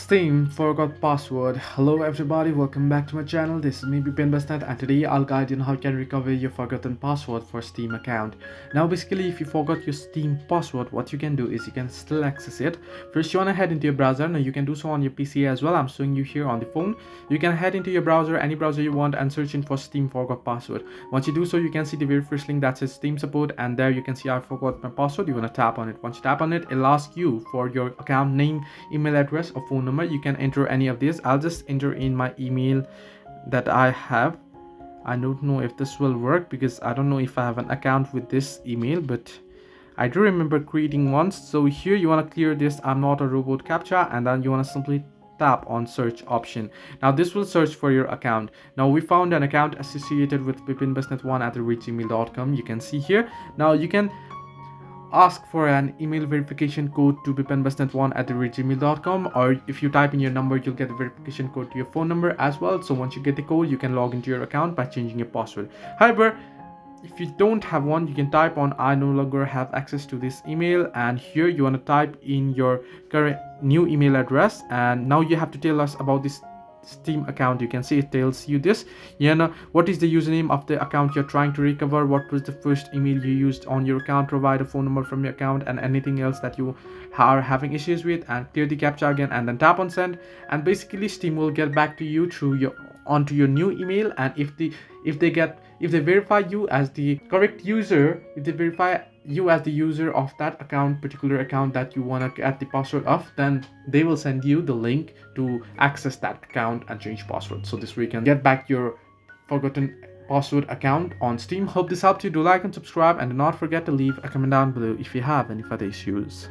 Steam forgot password. Hello everybody, welcome back to my channel. This is me Bipin Basnet, and today I'll guide you on how you can recover your forgotten password for Steam account. Now basically, if you forgot your Steam password, what you can do is you can still access it. First you want to head into your browser. Now you can do so on your PC as well. I'm showing you here on the phone. You can head into your browser, any browser you want, and search in for Steam forgot password. Once you do so, you can see the very first link that says Steam support, and there you can see I forgot my password. You want to tap on it. Once you tap on it, it'll ask you for your account name, email address, or phone number. You can enter any of these. I'll just enter in my email that I have. I don't know if this will work because I don't know if I have an account with this email, but I do remember creating one. So here you want to clear this I'm not a robot captcha, and then you want to simply tap on search option. Now this will search for your account. Now we found an account associated with bipinbasnet1@gmail.com. You can see here. Now you can ask for an email verification code to bipinbasnet1@gmail.com, or if you type in your number, you'll get a verification code to your phone number as well. So once you get the code, you can log into your account by changing your password. However, if you don't have one, you can type on I no longer have access to this email, and here you want to type in your current new email address. And now you have to tell us about this Steam account. You can see it tells you this. What is the username of the account you're trying to recover, what was the first email you used on your account, provide a phone number from your account, and anything else that you are having issues with, and clear the captcha again, and then tap on send. And basically Steam will get back to you through your onto your new email. And if they verify you as the correct user, if they verify you as the user of that particular account that you want to get the password of, then they will send you the link to access that account and change password. So this way you can get back your forgotten password account on Steam. Hope this helped you. Do like and subscribe, and do not forget to leave a comment down below if you have any further issues.